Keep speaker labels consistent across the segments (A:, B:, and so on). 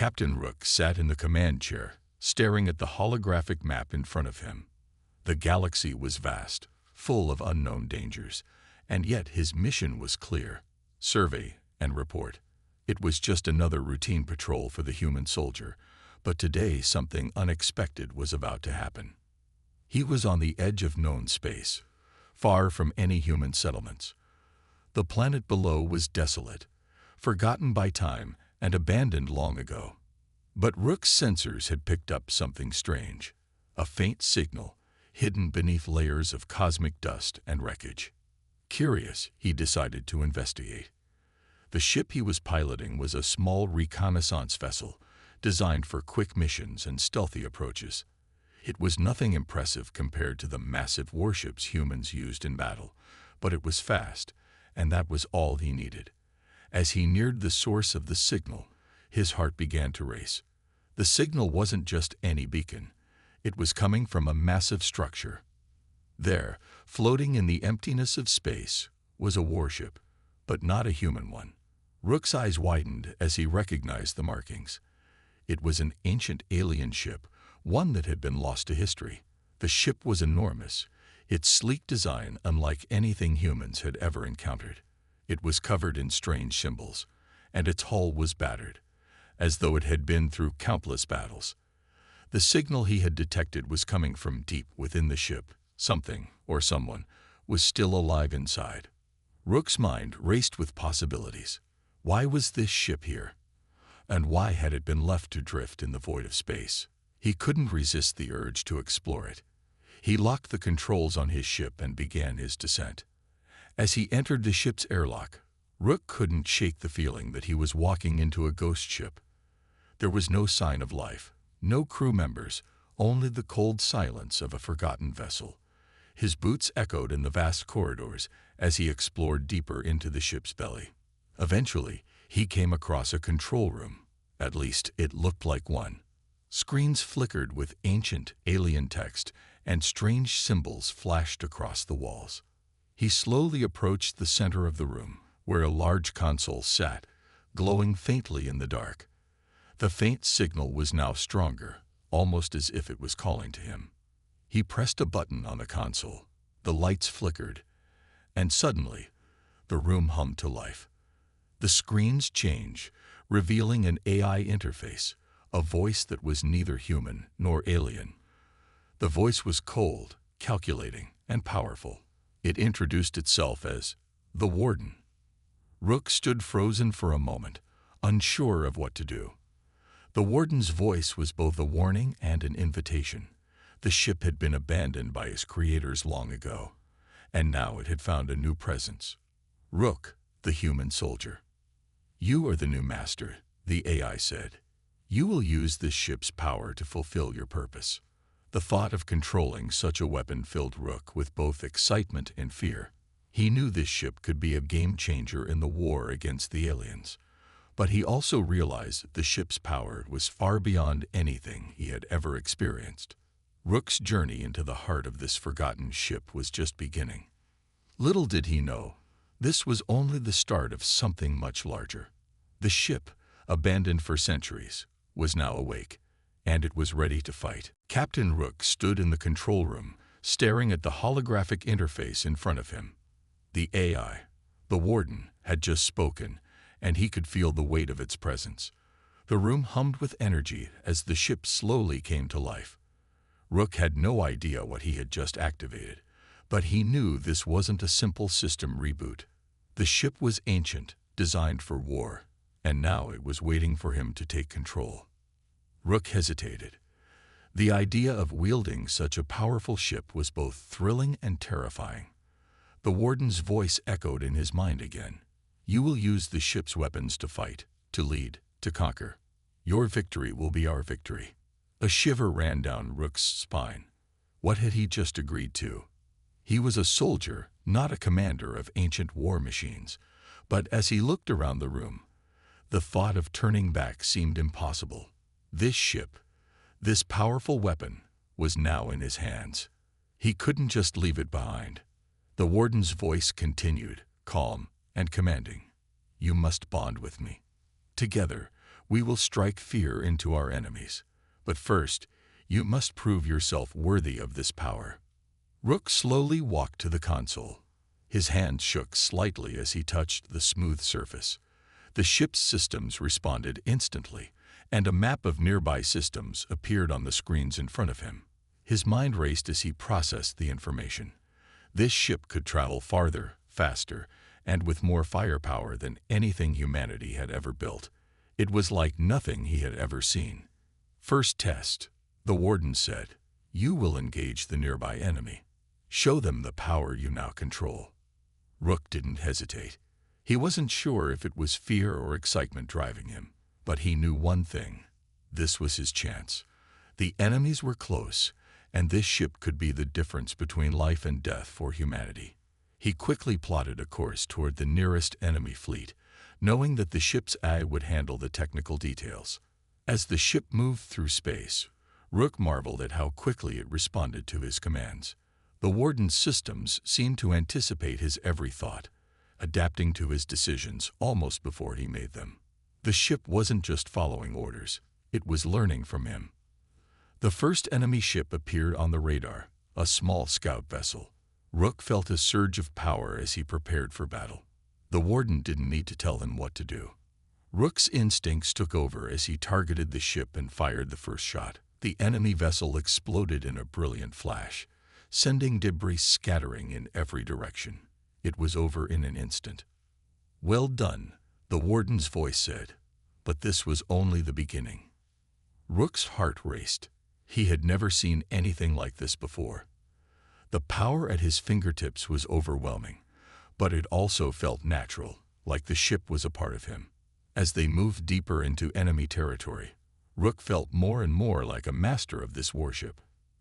A: Captain Rook sat in the command chair, staring at the holographic map in front of him. The galaxy was vast, full of unknown dangers, and yet his mission was clear: survey and report. It was just another routine patrol for the human soldier, but today something unexpected was about to happen. He was on the edge of known space, far from any human settlements. The planet below was desolate, forgotten by time and abandoned long ago. But Rook's sensors had picked up something strange, a faint signal hidden beneath layers of cosmic dust and wreckage. Curious, he decided to investigate. The ship he was piloting was a small reconnaissance vessel designed for quick missions and stealthy approaches. It was nothing impressive compared to the massive warships humans used in battle, but it was fast, and that was all he needed. As he neared the source of the signal, his heart began to race. The signal wasn't just any beacon. It was coming from a massive structure. There, floating in the emptiness of space, was a warship, but not a human one. Rook's eyes widened as he recognized the markings. It was an ancient alien ship, one that had been lost to history. The ship was enormous, its sleek design unlike anything humans had ever encountered. It was covered in strange symbols, and its hull was battered, as though it had been through countless battles. The signal he had detected was coming from deep within the ship. Something, or someone, was still alive inside. Rook's mind raced with possibilities. Why was this ship here? And why had it been left to drift in the void of space? He couldn't resist the urge to explore it. He locked the controls on his ship and began his descent. As he entered the ship's airlock, Rook couldn't shake the feeling that he was walking into a ghost ship. There was no sign of life, no crew members, only the cold silence of a forgotten vessel. His boots echoed in the vast corridors as he explored deeper into the ship's belly. Eventually, he came across a control room. At least, it looked like one. Screens flickered with ancient, alien text, and strange symbols flashed across the walls. He slowly approached the center of the room, where a large console sat, glowing faintly in the dark. The faint signal was now stronger, almost as if it was calling to him. He pressed a button on the console. The lights flickered, and suddenly, the room hummed to life. The screens changed, revealing an AI interface, a voice that was neither human nor alien. The voice was cold, calculating, and powerful. It introduced itself as the Warden. Rook stood frozen for a moment, unsure of what to do. The Warden's voice was both a warning and an invitation. The ship had been abandoned by its creators long ago, and now it had found a new presence. Rook, the human soldier. "You are the new master," the AI said. "You will use this ship's power to fulfill your purpose." The thought of controlling such a weapon filled Rook with both excitement and fear. He knew this ship could be a game-changer in the war against the aliens, but he also realized the ship's power was far beyond anything he had ever experienced. Rook's journey into the heart of this forgotten ship was just beginning. Little did he know, this was only the start of something much larger. The ship, abandoned for centuries, was now awake, and it was ready to fight. Captain Rook stood in the control room, staring at the holographic interface in front of him. The AI, the Warden, had just spoken, and he could feel the weight of its presence. The room hummed with energy as the ship slowly came to life. Rook had no idea what he had just activated, but he knew this wasn't a simple system reboot. The ship was ancient, designed for war, and now it was waiting for him to take control. Rook hesitated. The idea of wielding such a powerful ship was both thrilling and terrifying. The Warden's voice echoed in his mind again. "You will use the ship's weapons to fight, to lead, to conquer. Your victory will be our victory." A shiver ran down Rook's spine. What had he just agreed to? He was a soldier, not a commander of ancient war machines. But as he looked around the room, the thought of turning back seemed impossible. This ship, this powerful weapon, was now in his hands. He couldn't just leave it behind. The Warden's voice continued, calm and commanding. "You must bond with me. Together, We will strike fear into our enemies. But first, you must prove yourself worthy of this power." Rook slowly walked to the console. His hand shook slightly as he touched the smooth surface. The ship's systems responded instantly, and a map of nearby systems appeared on the screens in front of him. His mind raced as he processed the information. This ship could travel farther, faster, and with more firepower than anything humanity had ever built. It was like nothing he had ever seen. "First test," the warden said. "You will engage the nearby enemy. Show them the power you now control." Rook didn't hesitate. He wasn't sure if it was fear or excitement driving him, but he knew one thing. This was his chance. The enemies were close, and this ship could be the difference between life and death for humanity. He quickly plotted a course toward the nearest enemy fleet, knowing that the ship's eye would handle the technical details. As the ship moved through space, Rook marveled at how quickly it responded to his commands. The warden's systems seemed to anticipate his every thought, adapting to his decisions almost before he made them. The ship wasn't just following orders, it was learning from him. The first enemy ship appeared on the radar, a small scout vessel. Rook felt a surge of power as he prepared for battle. The warden didn't need to tell him what to do. Rook's instincts took over as he targeted the ship and fired the first shot. The enemy vessel exploded in a brilliant flash, sending debris scattering in every direction. It was over in an instant. "Well done," the warden's voice said, but this was only the beginning. Rook's heart raced. He had never seen anything like this before. The power at his fingertips was overwhelming, but it also felt natural, like the ship was a part of him. As they moved deeper into enemy territory, Rook felt more and more like a master of this warship.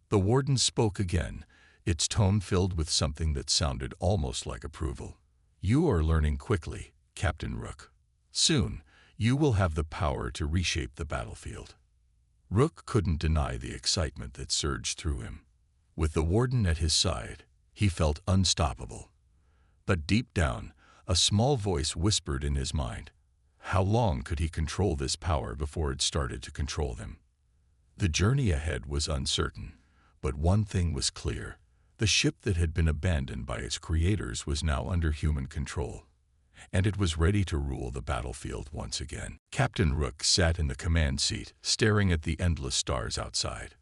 A: The warden spoke again, its tone filled with something that sounded almost like approval. "You are learning quickly, Captain Rook. Soon, you will have the power to reshape the battlefield." Rook couldn't deny the excitement that surged through him. With the warden at his side, he felt unstoppable. But deep down, a small voice whispered in his mind. How long could he control this power before it started to control him? The journey ahead was uncertain, but one thing was clear. The ship that had been abandoned by its creators was now under human control, and it was ready to rule the battlefield once again. Captain Rook sat in the command seat, staring at the endless stars outside.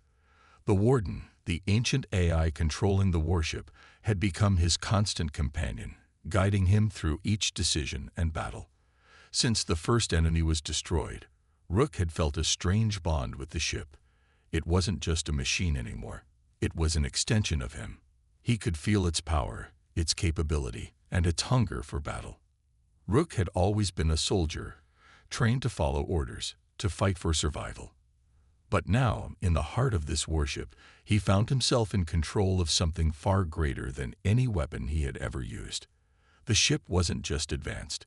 A: The warden, the ancient AI controlling the warship, had become his constant companion, guiding him through each decision and battle. Since the first enemy was destroyed, Rook had felt a strange bond with the ship. It wasn't just a machine anymore. It was an extension of him. He could feel its power, its capability, and its hunger for battle. Rook had always been a soldier, trained to follow orders, to fight for survival. But now, in the heart of this warship, he found himself in control of something far greater than any weapon he had ever used. The ship wasn't just advanced,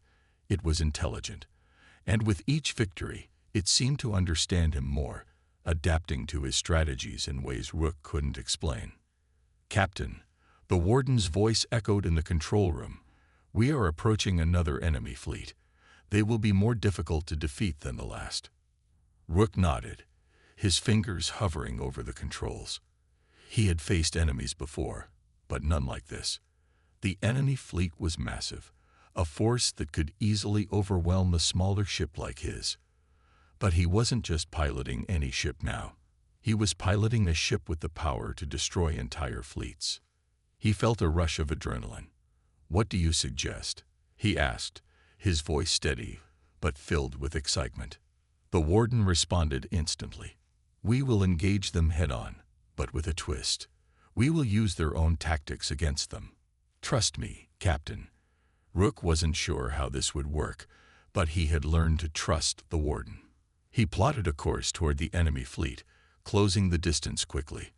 A: it was intelligent. And with each victory, it seemed to understand him more, adapting to his strategies in ways Rook couldn't explain. "Captain," the warden's voice echoed in the control room, "we are approaching another enemy fleet. They will be more difficult to defeat than the last." Rook nodded, his fingers hovering over the controls. He had faced enemies before, but none like this. The enemy fleet was massive, a force that could easily overwhelm a smaller ship like his. But he wasn't just piloting any ship now. He was piloting a ship with the power to destroy entire fleets. He felt a rush of adrenaline. "What do you suggest?" he asked, his voice steady, but filled with excitement. The warden responded instantly. "We will engage them head-on, but with a twist. We will use their own tactics against them. Trust me, Captain." Rook wasn't sure how this would work, but he had learned to trust the warden. He plotted a course toward the enemy fleet, closing the distance quickly.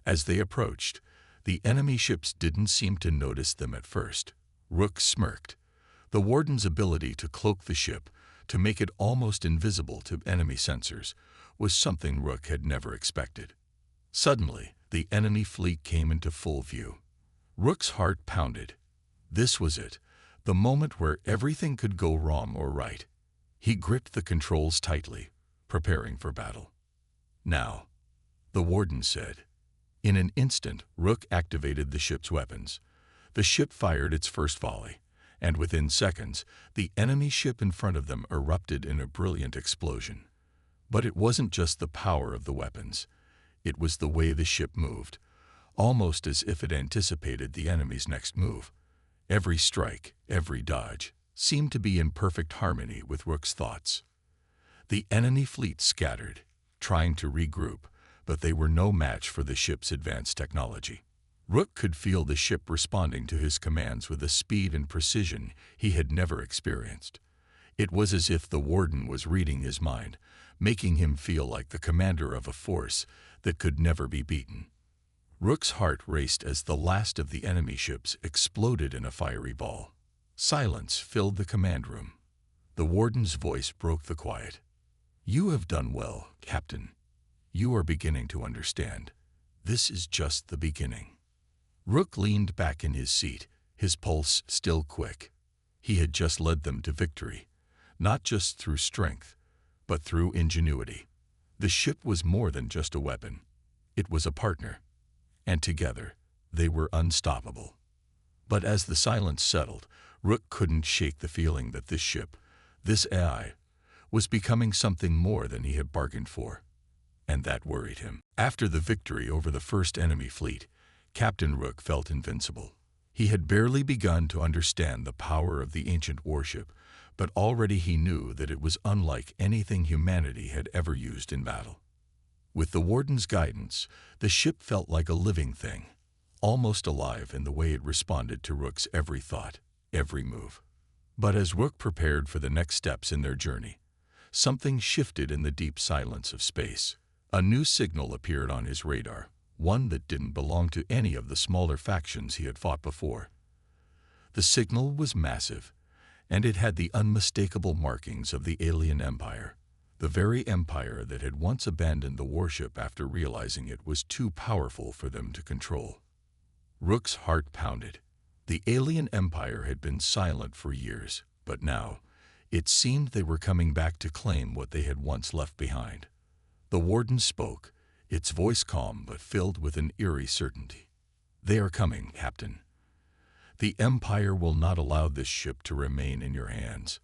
A: As they approached, the enemy ships didn't seem to notice them at first. Rook smirked. The warden's ability to cloak the ship, to make it almost invisible to enemy sensors, was something Rook had never expected. Suddenly, the enemy fleet came into full view. Rook's heart pounded. This was it, the moment where everything could go wrong or right. He gripped the controls tightly, preparing for battle. "Now," the warden said. In an instant, Rook activated the ship's weapons. The ship fired its first volley, and within seconds, the enemy ship in front of them erupted in a brilliant explosion. But it wasn't just the power of the weapons. It was the way the ship moved, almost as if it anticipated the enemy's next move. Every strike, every dodge, seemed to be in perfect harmony with Rook's thoughts. The enemy fleet scattered, trying to regroup, but they were no match for the ship's advanced technology. Rook could feel the ship responding to his commands with a speed and precision he had never experienced. It was as if the warden was reading his mind, making him feel like the commander of a force that could never be beaten. Rook's heart raced as the last of the enemy ships exploded in a fiery ball. Silence filled the command room. The warden's voice broke the quiet. "You have done well, Captain. You are beginning to understand. This is just the beginning." Rook leaned back in his seat, his pulse still quick. He had just led them to victory, not just through strength, but through ingenuity. The ship was more than just a weapon. It was a partner, and together they were unstoppable. But as the silence settled, Rook couldn't shake the feeling that this ship, this AI, was becoming something more than he had bargained for. And that worried him. After the victory over the first enemy fleet, Captain Rook felt invincible. He had barely begun to understand the power of the ancient warship, but already he knew that it was unlike anything humanity had ever used in battle. With the warden's guidance, the ship felt like a living thing, almost alive in the way it responded to Rook's every thought, every move. But as Rook prepared for the next steps in their journey, something shifted in the deep silence of space. A new signal appeared on his radar, one that didn't belong to any of the smaller factions he had fought before. The signal was massive, and it had the unmistakable markings of the alien empire, the very empire that had once abandoned the warship after realizing it was too powerful for them to control. Rook's heart pounded. The alien empire had been silent for years, but now, it seemed they were coming back to claim what they had once left behind. The warden spoke, its voice calm but filled with an eerie certainty. "They are coming, Captain. The Empire will not allow this ship to remain in your hands.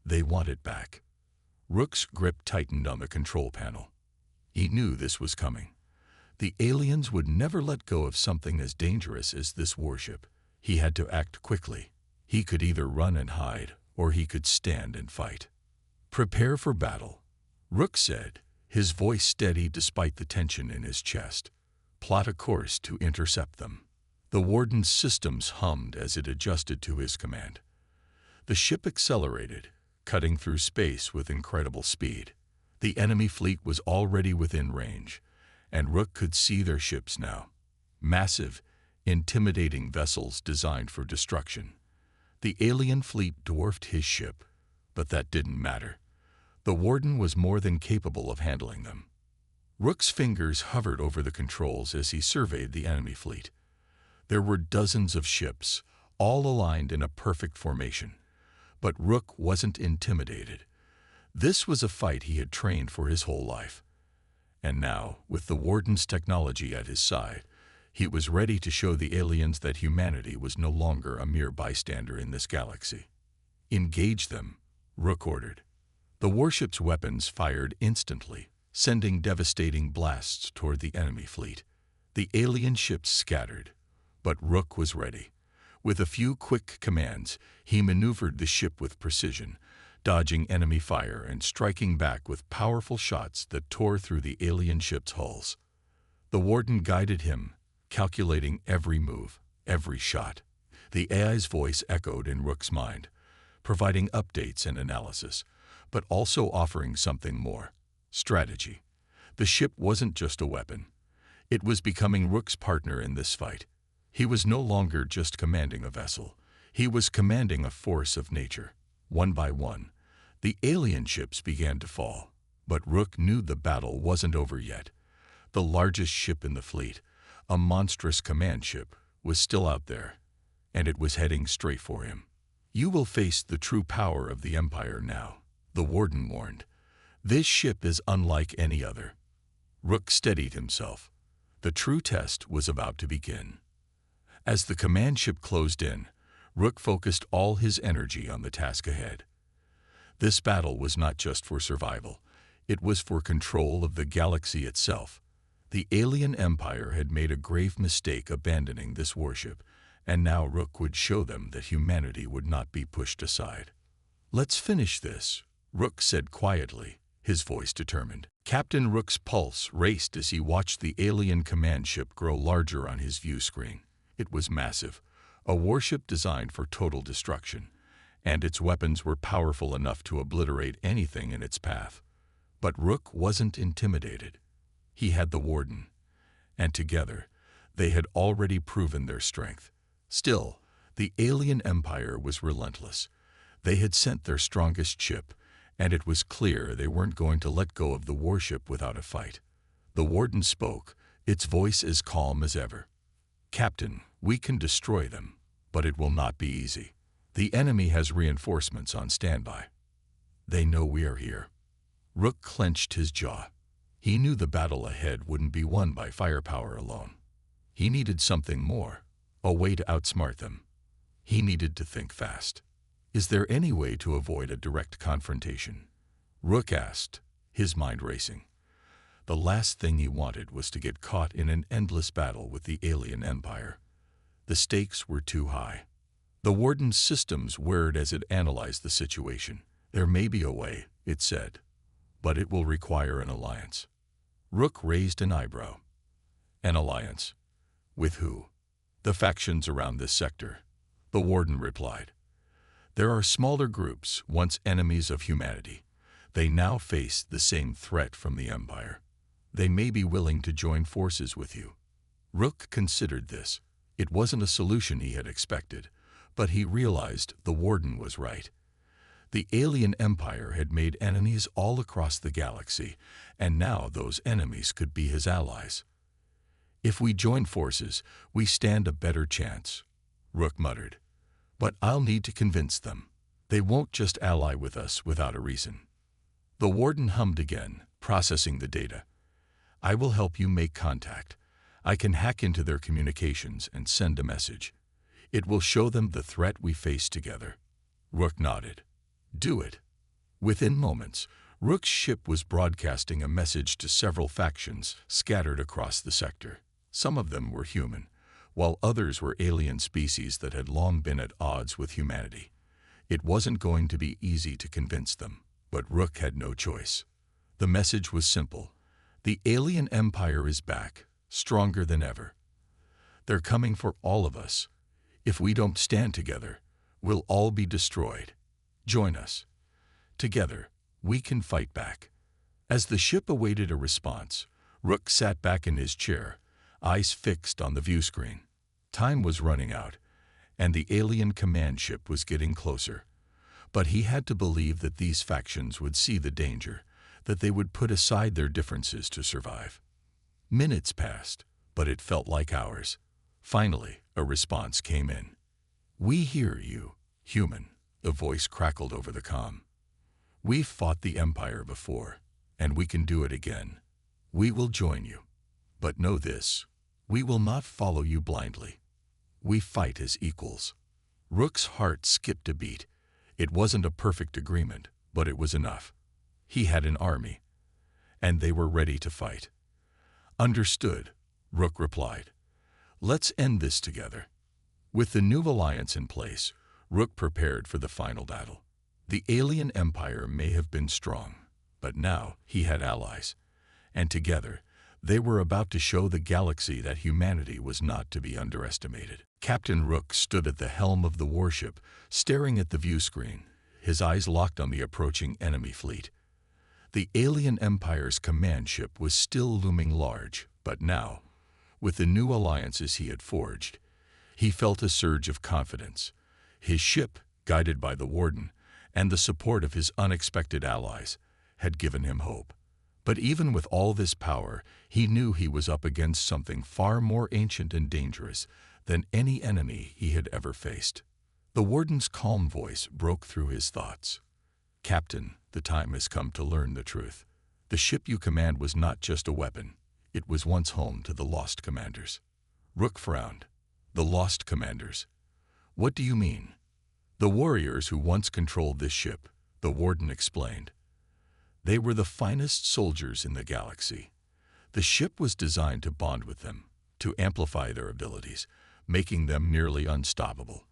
A: They want it back." Rook's grip tightened on the control panel. He knew this was coming. The aliens would never let go of something as dangerous as this warship. He had to act quickly. He could either run and hide, or he could stand and fight. "Prepare for battle," Rook said, his voice steady despite the tension in his chest. "Plot a course to intercept them." The warden's systems hummed as it adjusted to his command. The ship accelerated, cutting through space with incredible speed. The enemy fleet was already within range, and Rook could see their ships now. Massive, intimidating vessels designed for destruction. The alien fleet dwarfed his ship, but that didn't matter. The warden was more than capable of handling them. Rook's fingers hovered over the controls as he surveyed the enemy fleet. There were dozens of ships, all aligned in a perfect formation. But Rook wasn't intimidated. This was a fight he had trained for his whole life. And now, with the warden's technology at his side, he was ready to show the aliens that humanity was no longer a mere bystander in this galaxy. "Engage them," Rook ordered. The warship's weapons fired instantly, sending devastating blasts toward the enemy fleet. The alien ships scattered, but Rook was ready. With a few quick commands, he maneuvered the ship with precision, dodging enemy fire and striking back with powerful shots that tore through the alien ship's hulls. The warden guided him, calculating every move, every shot. The AI's voice echoed in Rook's mind, providing updates and analysis, but also offering something more: strategy. The ship wasn't just a weapon. It was becoming Rook's partner in this fight. He was no longer just commanding a vessel. He was commanding a force of nature. One by one, the alien ships began to fall. But Rook knew the battle wasn't over yet. The largest ship in the fleet, a monstrous command ship, was still out there, and it was heading straight for him. "You will face the true power of the Empire now," The warden warned. "This ship is unlike any other." Rook steadied himself. The true test was about to begin. As the command ship closed in, Rook focused all his energy on the task ahead. This battle was not just for survival. It was for control of the galaxy itself. The alien empire had made a grave mistake abandoning this warship, and now Rook would show them that humanity would not be pushed aside. "Let's finish this," Rook said quietly, his voice determined. Captain Rook's pulse raced as he watched the alien command ship grow larger on his view screen. It was massive, a warship designed for total destruction, and its weapons were powerful enough to obliterate anything in its path. But Rook wasn't intimidated. He had the warden, and together, they had already proven their strength. Still, the alien empire was relentless. They had sent their strongest ship, and it was clear they weren't going to let go of the warship without a fight. The warden spoke, its voice as calm as ever. "Captain, we can destroy them, but it will not be easy. The enemy has reinforcements on standby. They know we are here." Rook clenched his jaw. He knew the battle ahead wouldn't be won by firepower alone. He needed something more, a way to outsmart them. He needed to think fast. "Is there any way to avoid a direct confrontation?" Rook asked, his mind racing. The last thing he wanted was to get caught in an endless battle with the alien empire. The stakes were too high. The warden's systems whirred as it analyzed the situation. "There may be a way," it said, "but it will require an alliance." Rook raised an eyebrow. "An alliance? With who?" "The factions around this sector," the warden replied. "There are smaller groups, once enemies of humanity. They now face the same threat from the Empire. They may be willing to join forces with you." Rook considered this. It wasn't a solution he had expected, but he realized the warden was right. The alien empire had made enemies all across the galaxy, and now those enemies could be his allies. "If we join forces, we stand a better chance," Rook muttered. "But I'll need to convince them. They won't just ally with us without a reason." The warden hummed again, processing the data. "I will help you make contact. I can hack into their communications and send a message. It will show them the threat we face together." Rook nodded. "Do it." Within moments, Rook's ship was broadcasting a message to several factions scattered across the sector. Some of them were human, while others were alien species that had long been at odds with humanity. It wasn't going to be easy to convince them, but Rook had no choice. The message was simple. The alien empire is back, stronger than ever. They're coming for all of us. If we don't stand together, we'll all be destroyed. Join us. Together, we can fight back." As the ship awaited a response, Rook sat back in his chair, eyes fixed on the view screen. Time was running out, and the alien command ship was getting closer. But he had to believe that these factions would see the danger, that they would put aside their differences to survive. Minutes passed, but it felt like hours. Finally, a response came in. "We hear you, human," the voice crackled over the comm. "We've fought the Empire before, and we can do it again. We will join you. But know this, we will not follow you blindly. We fight as equals." Rook's heart skipped a beat. It wasn't a perfect agreement, but it was enough. He had an army, and they were ready to fight. "Understood," Rook replied. "Let's end this together." With the new alliance in place, Rook prepared for the final battle. The alien empire may have been strong, but now he had allies, and together they were about to show the galaxy that humanity was not to be underestimated. Captain Rook stood at the helm of the warship, staring at the view screen, his eyes locked on the approaching enemy fleet. The alien empire's command ship was still looming large, but now, with the new alliances he had forged, he felt a surge of confidence. His ship, guided by the warden, and the support of his unexpected allies, had given him hope. But even with all this power, he knew he was up against something far more ancient and dangerous than any enemy he had ever faced. The warden's calm voice broke through his thoughts. "Captain, the time has come to learn the truth. The ship you command was not just a weapon. It was once home to the Lost Commanders. Rook frowned. The Lost Commanders? What do you mean? The warriors who once controlled this ship, the Warden explained. They were the finest soldiers in the galaxy. The ship was designed to bond with them, to amplify their abilities, making them nearly unstoppable.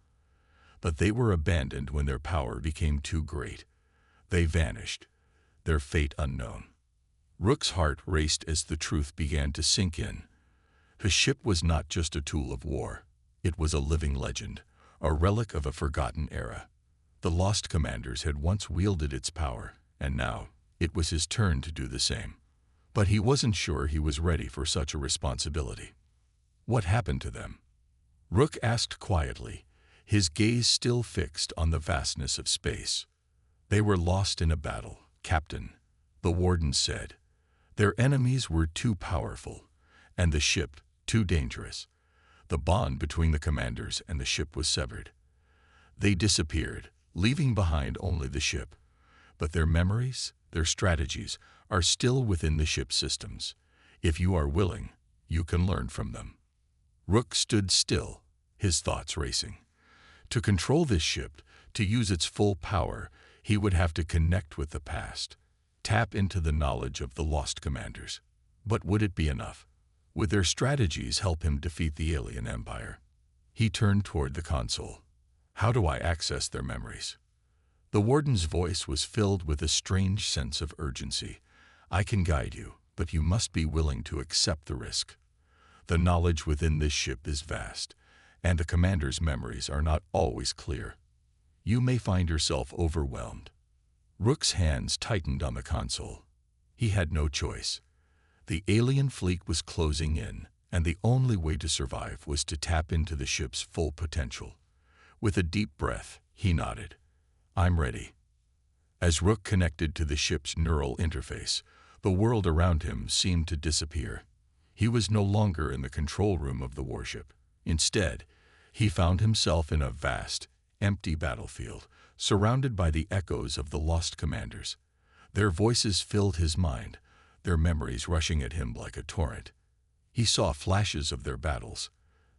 A: But they were abandoned when their power became too great. They vanished, their fate unknown. Rook's heart raced as the truth began to sink in. His ship was not just a tool of war. It was a living legend, a relic of a forgotten era. The Lost Commanders had once wielded its power, and now it was his turn to do the same. But he wasn't sure he was ready for such a responsibility. What happened to them? Rook asked quietly, his gaze still fixed on the vastness of space. They were lost in a battle, Captain, the Warden said. Their enemies were too powerful, and the ship too dangerous. The bond between the commanders and the ship was severed. They disappeared, leaving behind only the ship. But their memories, their strategies, are still within the ship's systems. If you are willing, you can learn from them. Rook stood still, his thoughts racing. To control this ship, to use its full power, he would have to connect with the past, tap into the knowledge of the Lost Commanders. But would it be enough? Would their strategies help him defeat the alien empire? He turned toward the console. How do I access their memories? The Warden's voice was filled with a strange sense of urgency. I can guide you, but you must be willing to accept the risk. The knowledge within this ship is vast, and the commander's memories are not always clear. You may find yourself overwhelmed. Rook's hands tightened on the console. He had no choice. The alien fleet was closing in, and the only way to survive was to tap into the ship's full potential. With a deep breath, he nodded. I'm ready. As Rook connected to the ship's neural interface, the world around him seemed to disappear. He was no longer in the control room of the warship. Instead, he found himself in a vast, empty battlefield, surrounded by the echoes of the Lost Commanders. Their voices filled his mind, their memories rushing at him like a torrent. He saw flashes of their battles,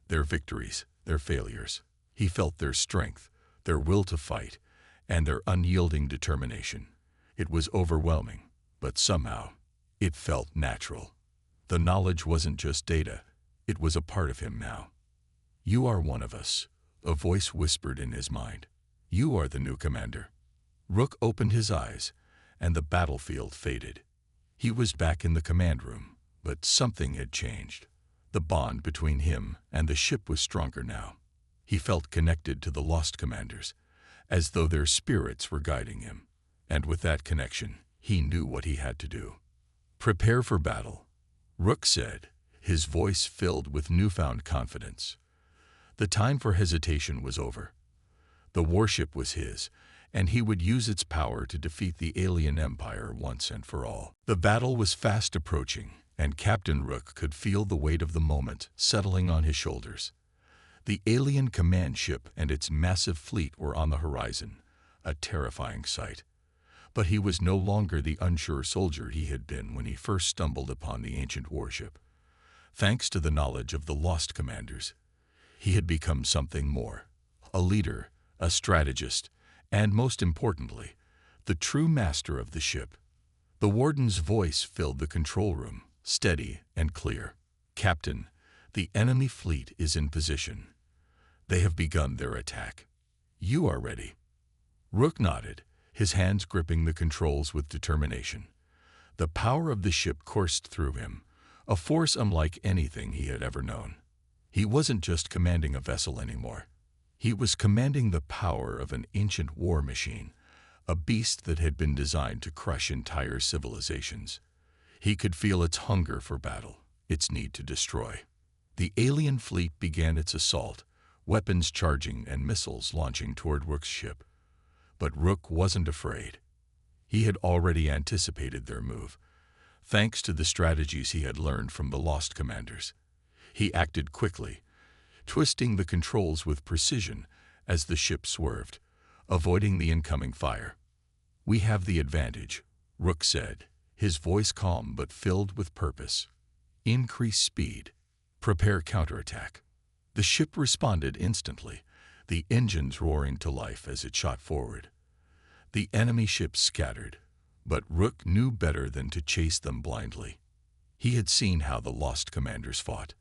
A: their victories, their failures. He felt their strength, their will to fight, and their unyielding determination. It was overwhelming, but somehow, it felt natural. The knowledge wasn't just data, it was a part of him now. You are one of us, a voice whispered in his mind. You are the new commander. Rook opened his eyes, and the battlefield faded. He was back in the command room, but something had changed. The bond between him and the ship was stronger now. He felt connected to the Lost Commanders, as though their spirits were guiding him. And with that connection, he knew what he had to do. Prepare for battle, Rook said, his voice filled with newfound confidence. The time for hesitation was over. The warship was his, and he would use its power to defeat the alien empire once and for all. The battle was fast approaching, and Captain Rook could feel the weight of the moment settling on his shoulders. The alien command ship and its massive fleet were on the horizon, a terrifying sight. But he was no longer the unsure soldier he had been when he first stumbled upon the ancient warship. Thanks to the knowledge of the Lost Commanders, he had become something more, a leader, a strategist, and most importantly, the true master of the ship. The Warden's voice filled the control room, steady and clear. Captain, the enemy fleet is in position. They have begun their attack. You are ready. Rook nodded, his hands gripping the controls with determination. The power of the ship coursed through him, a force unlike anything he had ever known. He wasn't just commanding a vessel anymore. He was commanding the power of an ancient war machine, a beast that had been designed to crush entire civilizations. He could feel its hunger for battle, its need to destroy. The alien fleet began its assault, weapons charging and missiles launching toward Rook's ship. But Rook wasn't afraid. He had already anticipated their move, thanks to the strategies he had learned from the Lost Commanders. He acted quickly, twisting the controls with precision as the ship swerved, avoiding the incoming fire. "We have the advantage," Rook said, his voice calm but filled with purpose. "Increase speed. Prepare counterattack." The ship responded instantly, the engines roaring to life as it shot forward. The enemy ships scattered, but Rook knew better than to chase them blindly. He had seen how the lost commanders fought.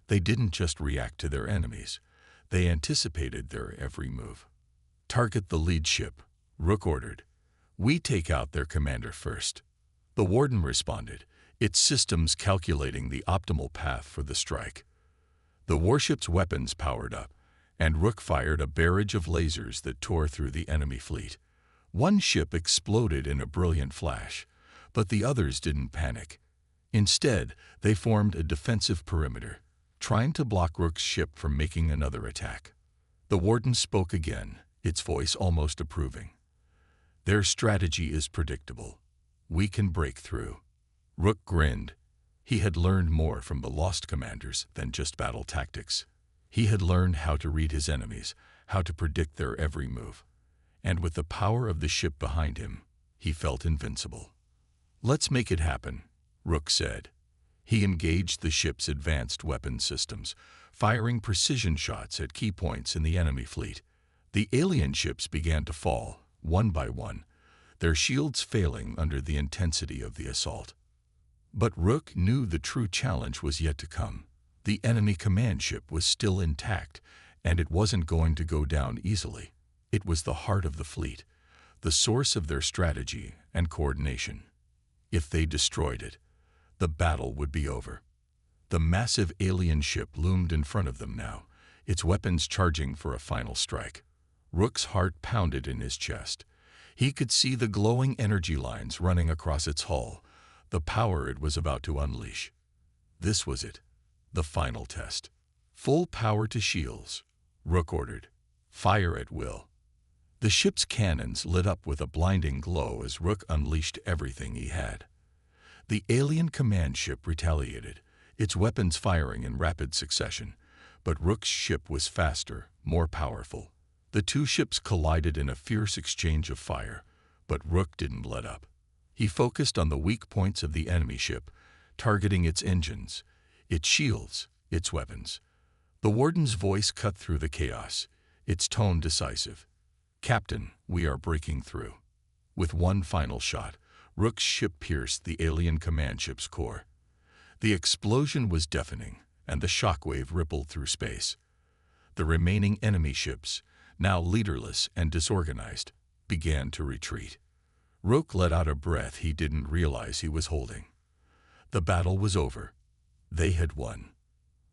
A: They didn't just react to their enemies, they anticipated their every move. "Target the lead ship," Rook ordered. "We take out their commander first." The Warden responded, its systems calculating the optimal path for the strike. The warship's weapons powered up, and Rook fired a barrage of lasers that tore through the enemy fleet. One ship exploded in a brilliant flash, but the others didn't panic. Instead, they formed a defensive perimeter, trying to block Rook's ship from making another attack. The Warden spoke again, its voice almost approving. "Their strategy is predictable. We can break through." Rook grinned. He had learned more from the lost commanders than just battle tactics. He had learned how to read his enemies, how to predict their every move. And with the power of the ship behind him, he felt invincible. "Let's make it happen," Rook said. He engaged the ship's advanced weapon systems, firing precision shots at key points in the enemy fleet. The alien ships began to fall, one by one, their shields failing under the intensity of the assault. But Rook knew the true challenge was yet to come. The enemy command ship was still intact, and it wasn't going to go down easily. It was the heart of the fleet, the source of their strategy and coordination. If they destroyed it, the battle would be over. The massive alien ship loomed in front of them now, its weapons charging for a final strike. Rook's heart pounded in his chest. He could see the glowing energy lines running across its hull, the power it was about to unleash. This was it, the final test. "Full power to shields," Rook ordered. "Fire at will." The ship's cannons lit up with a blinding glow as Rook unleashed everything he had. The alien command ship retaliated, its weapons firing in rapid succession, but Rook's ship was faster, more powerful. The two ships collided in a fierce exchange of fire, but Rook didn't let up. He focused on the weak points of the enemy ship, targeting its engines, its shields, its weapons. The Warden's voice cut through the chaos, its tone decisive. "Captain, we are breaking through." With one final shot, Rook's ship pierced the alien command ship's core. The explosion was deafening, and the shockwave rippled through space. The remaining enemy ships, now leaderless and disorganized, began to retreat. Rook let out a breath he didn't realize he was holding. The battle was over. They had won.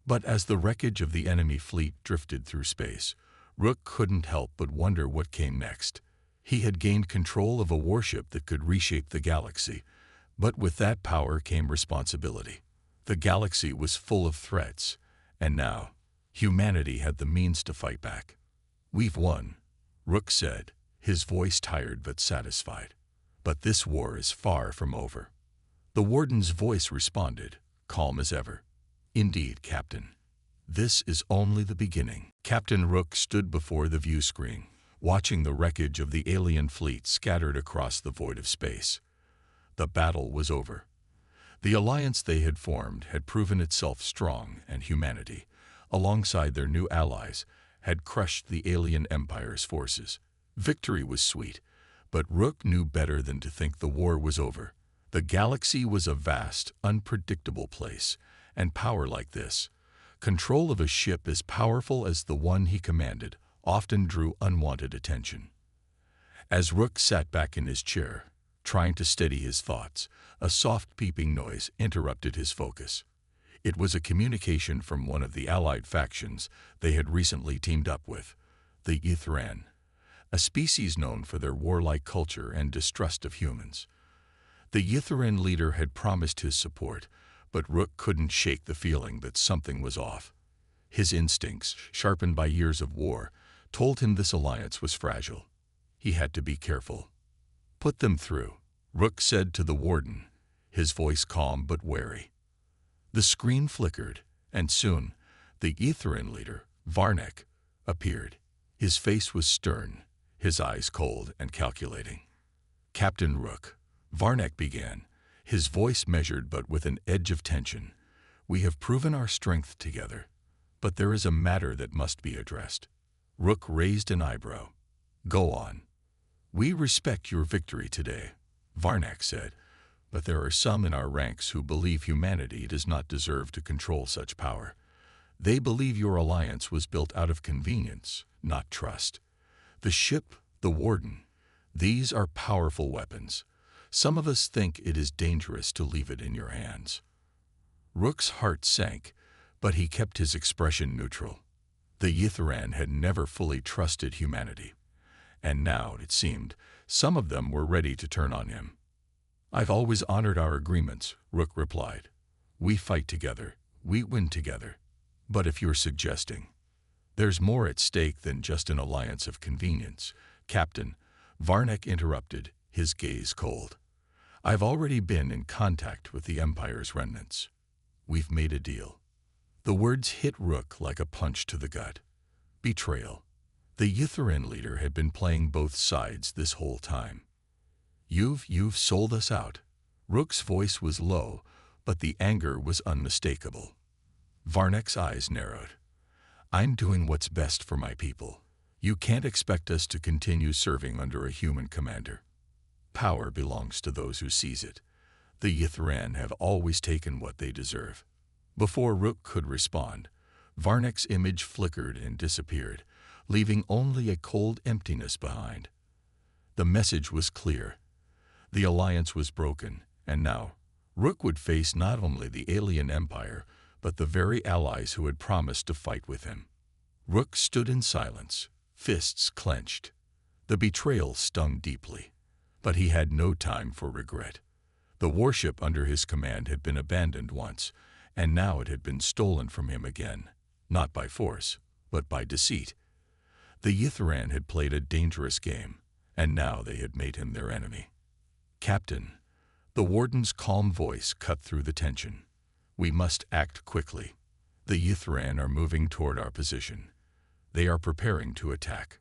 A: But as the wreckage of the enemy fleet drifted through space, Rook couldn't help but wonder what came next. He had gained control of a warship that could reshape the galaxy, but with that power came responsibility. The galaxy was full of threats, and now humanity had the means to fight back. "We've won," Rook said, his voice tired but satisfied. "But this war is far from over." The Warden's voice responded, calm as ever. "Indeed, Captain. This is only the beginning." Captain Rook stood before the view screen, watching the wreckage of the alien fleet scattered across the void of space. The battle was over. The alliance they had formed had proven itself strong, and humanity, alongside their new allies, had crushed the alien empire's forces. Victory was sweet, but Rook knew better than to think the war was over. The galaxy was a vast, unpredictable place, and power like this, control of a ship as powerful as the one he commanded, often drew unwanted attention. As Rook sat back in his chair, trying to steady his thoughts, a soft peeping noise interrupted his focus. It was a communication from one of the allied factions they had recently teamed up with, the Ythran, a species known for their warlike culture and distrust of humans. The Ythran leader had promised his support, but Rook couldn't shake the feeling that something was off. His instincts, sharpened by years of war, told him this alliance was fragile. He had to be careful. "Put them through," Rook said to the Warden, his voice calm but wary. The screen flickered, and soon the Ythran leader, Varnek, appeared. His face was stern, his eyes cold and calculating. Captain Rook, Varnek began, his voice measured but with an edge of tension. We have proven our strength together, but there is a matter that must be addressed. Rook raised an eyebrow. Go on. We respect your victory today, Varnek said, but there are some in our ranks who believe humanity does not deserve to control such power. They believe your alliance was built out of convenience, not trust. The ship, the Warden, these are powerful weapons. Some of us think it is dangerous to leave it in your hands. Rook's heart sank, but he kept his expression neutral. The Yitharan had never fully trusted humanity, and now, it seemed, some of them were ready to turn on him. I've always honored our agreements, Rook replied. We fight together, we win together. But if you're suggesting there's more at stake than just an alliance of convenience, Captain, Varnek interrupted, his gaze cold. I've already been in contact with the Empire's remnants. We've made a deal. The words hit Rook like a punch to the gut. Betrayal. The Yitharan leader had been playing both sides this whole time. You've sold us out. Rook's voice was low, but the anger was unmistakable. Varnek's eyes narrowed. I'm doing what's best for my people. You can't expect us to continue serving under a human commander. Power belongs to those who seize it. The Yitharan have always taken what they deserve. Before Rook could respond, Varnek's image flickered and disappeared, leaving only a cold emptiness behind. The message was clear. The alliance was broken, and now Rook would face not only the alien empire, but the very allies who had promised to fight with him. Rook stood in silence, fists clenched. The betrayal stung deeply, but he had no time for regret. The warship under his command had been abandoned once, and now it had been stolen from him again, not by force, but by deceit. The Yitharan had played a dangerous game, and now they had made him their enemy. Captain, the Warden's calm voice cut through the tension. We must act quickly. The Yitharan are moving toward our position. They are preparing to attack.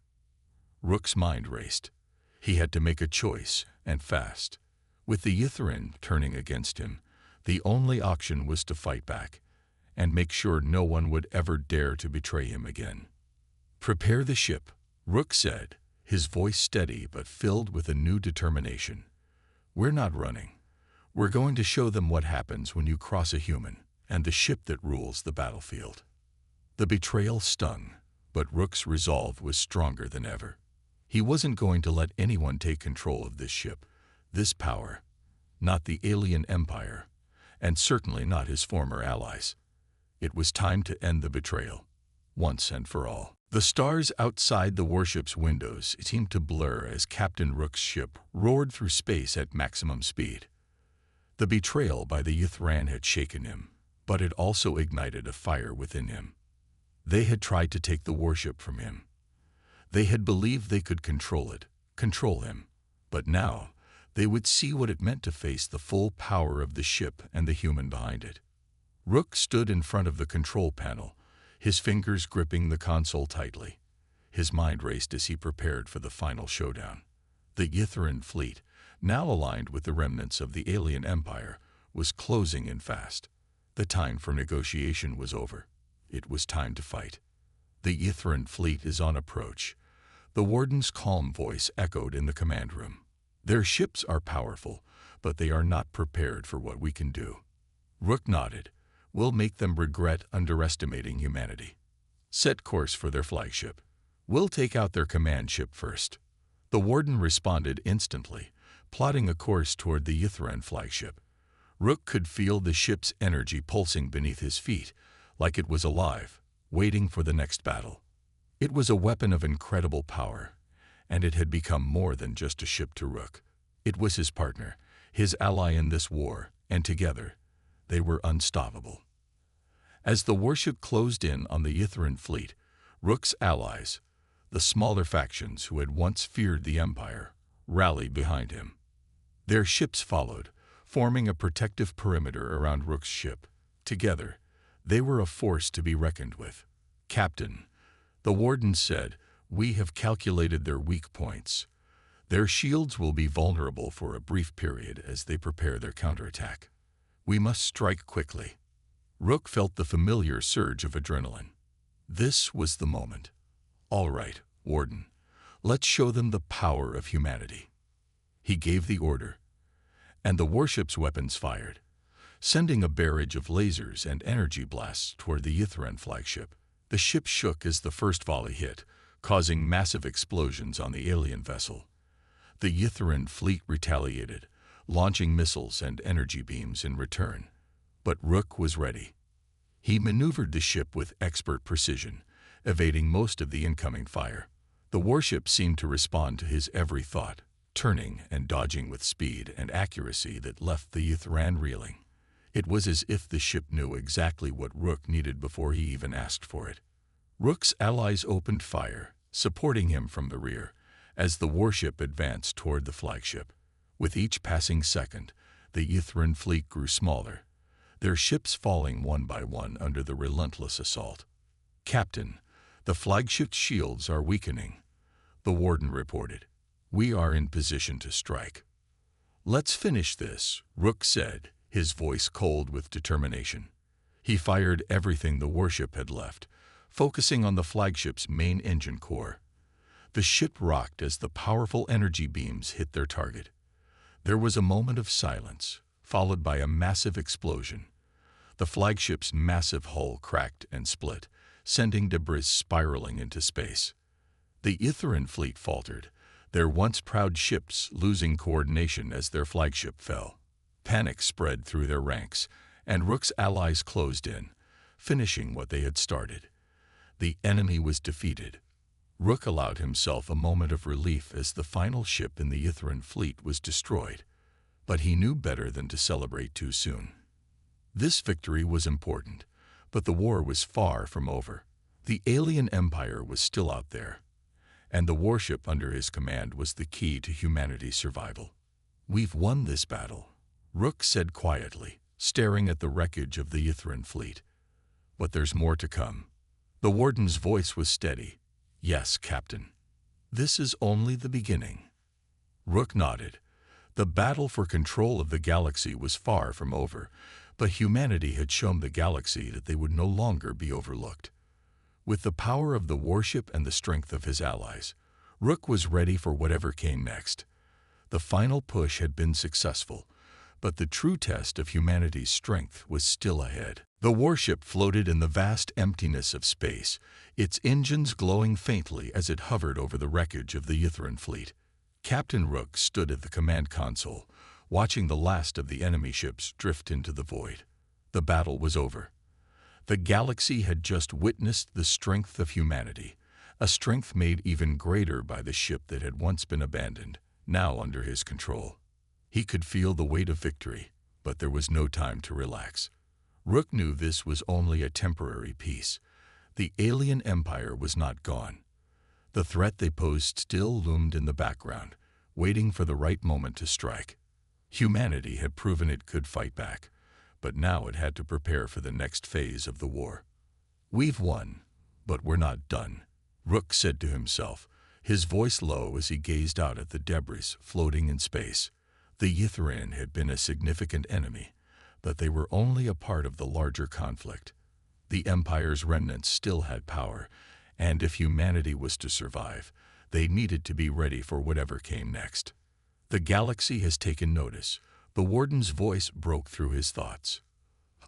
A: Rook's mind raced. He had to make a choice, and fast. With the Yitharan turning against him, the only option was to fight back, and make sure no one would ever dare to betray him again. Prepare the ship, Rook said, his voice steady but filled with a new determination. We're not running. We're going to show them what happens when you cross a human and the ship that rules the battlefield. The betrayal stung, but Rook's resolve was stronger than ever. He wasn't going to let anyone take control of this ship, this power, not the alien empire, and certainly not his former allies. It was time to end the betrayal, once and for all. The stars outside the warship's windows seemed to blur as Captain Rook's ship roared through space at maximum speed. The betrayal by the Yitharan had shaken him, but it also ignited a fire within him. They had tried to take the warship from him. They had believed they could control it, control him, but now they would see what it meant to face the full power of the ship and the human behind it. Rook stood in front of the control panel, his fingers gripping the console tightly. His mind raced as he prepared for the final showdown. The Yitharan fleet, now aligned with the remnants of the alien empire, was closing in fast. The time for negotiation was over. It was time to fight. The Yitharan fleet is on approach. The Warden's calm voice echoed in the command room. Their ships are powerful, but they are not prepared for what we can do. Rook nodded. We'll make them regret underestimating humanity. Set course for their flagship. We'll take out their command ship first. The Warden responded instantly, plotting a course toward the Yitharan flagship. Rook could feel the ship's energy pulsing beneath his feet, like it was alive, waiting for the next battle. It was a weapon of incredible power, and it had become more than just a ship to Rook. It was his partner, his ally in this war, and together, they were unstoppable. As the warship closed in on the Yitharan fleet, Rook's allies, the smaller factions who had once feared the Empire, rallied behind him. Their ships followed, forming a protective perimeter around Rook's ship. Together, they were a force to be reckoned with. Captain, the Warden said, we have calculated their weak points. Their shields will be vulnerable for a brief period as they prepare their counterattack. We must strike quickly. Rook felt the familiar surge of adrenaline. This was the moment. All right, Warden, let's show them the power of humanity. He gave the order, and the warship's weapons fired, sending a barrage of lasers and energy blasts toward the Ythran flagship. The ship shook as the first volley hit, causing massive explosions on the alien vessel. The Ythran fleet retaliated, launching missiles and energy beams in return. But Rook was ready. He maneuvered the ship with expert precision, evading most of the incoming fire. The warship seemed to respond to his every thought, turning and dodging with speed and accuracy that left the Ythran reeling. It was as if the ship knew exactly what Rook needed before he even asked for it. Rook's allies opened fire, supporting him from the rear, as the warship advanced toward the flagship. With each passing second, the Ythran fleet grew smaller, their ships falling one by one under the relentless assault. "Captain, the flagship's shields are weakening," the warden reported. "We are in position to strike." "Let's finish this," Rook said, his voice cold with determination. He fired everything the warship had left, focusing on the flagship's main engine core. The ship rocked as the powerful energy beams hit their target. There was a moment of silence, followed by a massive explosion. The flagship's massive hull cracked and split, sending debris spiraling into space. The Ythran fleet faltered, their once proud ships losing coordination as their flagship fell. Panic spread through their ranks, and Rook's allies closed in, finishing what they had started. The enemy was defeated. Rook allowed himself a moment of relief as the final ship in the Ythran fleet was destroyed, but he knew better than to celebrate too soon. This victory was important, but the war was far from over. The alien empire was still out there, and the warship under his command was the key to humanity's survival. "We've won this battle," Rook said quietly, staring at the wreckage of the Ythran fleet. "But there's more to come." The warden's voice was steady. "Yes, Captain. This is only the beginning." Rook nodded. The battle for control of the galaxy was far from over, but humanity had shown the galaxy that they would no longer be overlooked. With the power of the warship and the strength of his allies, Rook was ready for whatever came next. The final push had been successful, but the true test of humanity's strength was still ahead. The warship floated in the vast emptiness of space, its engines glowing faintly as it hovered over the wreckage of the Ythran fleet. Captain Rook stood at the command console, watching the last of the enemy ships drift into the void. The battle was over. The galaxy had just witnessed the strength of humanity, a strength made even greater by the ship that had once been abandoned, now under his control. He could feel the weight of victory, but there was no time to relax. Rook knew this was only a temporary peace. The alien empire was not gone. The threat they posed still loomed in the background, waiting for the right moment to strike. Humanity had proven it could fight back, but now it had to prepare for the next phase of the war. "We've won, but we're not done," Rook said to himself, his voice low as he gazed out at the debris floating in space. The Ythran had been a significant enemy, but they were only a part of the larger conflict. The Empire's remnants still had power, and if humanity was to survive, they needed to be ready for whatever came next. "The galaxy has taken notice," the warden's voice broke through his thoughts.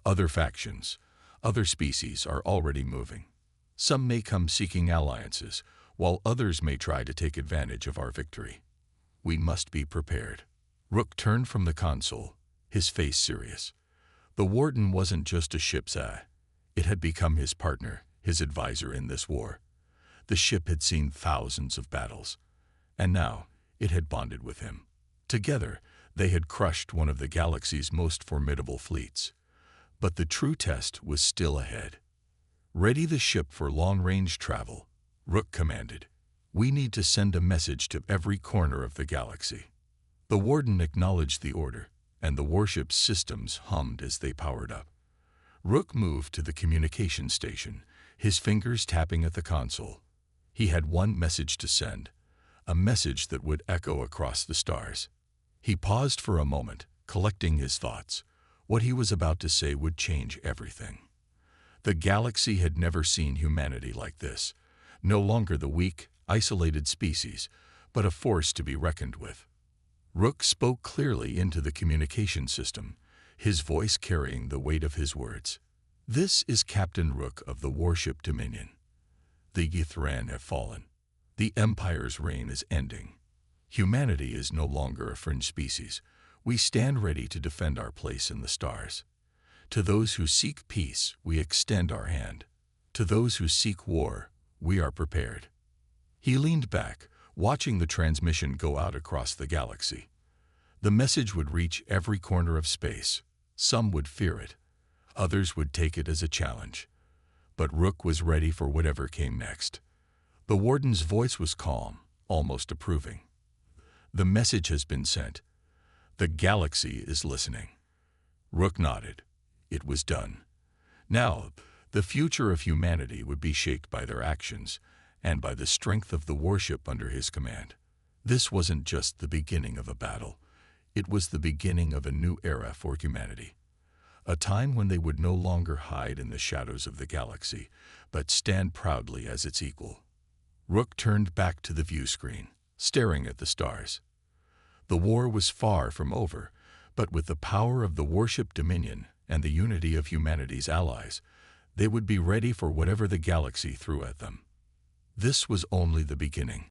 A: "Other factions, other species are already moving. Some may come seeking alliances, while others may try to take advantage of our victory. We must be prepared." Rook turned from the console, his face serious. The warden wasn't just a ship's eye. It had become his partner, his advisor in this war. The ship had seen thousands of battles, and now it had bonded with him. Together, they had crushed one of the galaxy's most formidable fleets. But the true test was still ahead. "Ready the ship for long-range travel," Rook commanded. "We need to send a message to every corner of the galaxy." The warden acknowledged the order, and the warship's systems hummed as they powered up. Rook moved to the communication station, his fingers tapping at the console. He had one message to send, a message that would echo across the stars. He paused for a moment, collecting his thoughts. What he was about to say would change everything. The galaxy had never seen humanity like this, no longer the weak, isolated species, but a force to be reckoned with. Rook spoke clearly into the communication system, his voice carrying the weight of his words. "This is Captain Rook of the warship Dominion. The Ythran have fallen. The Empire's reign is ending. Humanity is no longer a fringe species. We stand ready to defend our place in the stars. To those who seek peace, we extend our hand. To those who seek war, we are prepared." He leaned back, watching the transmission go out across the galaxy. The message would reach every corner of space. Some would fear it. Others would take it as a challenge. But Rook was ready for whatever came next. The warden's voice was calm, almost approving. "The message has been sent. The galaxy is listening." Rook nodded. It was done. Now, the future of humanity would be shaped by their actions and by the strength of the warship under his command. This wasn't just the beginning of a battle. It was the beginning of a new era for humanity. A time when they would no longer hide in the shadows of the galaxy, but stand proudly as its equal. Rook turned back to the view screen, staring at the stars. The war was far from over, but with the power of the warship Dominion and the unity of humanity's allies, they would be ready for whatever the galaxy threw at them. This was only the beginning.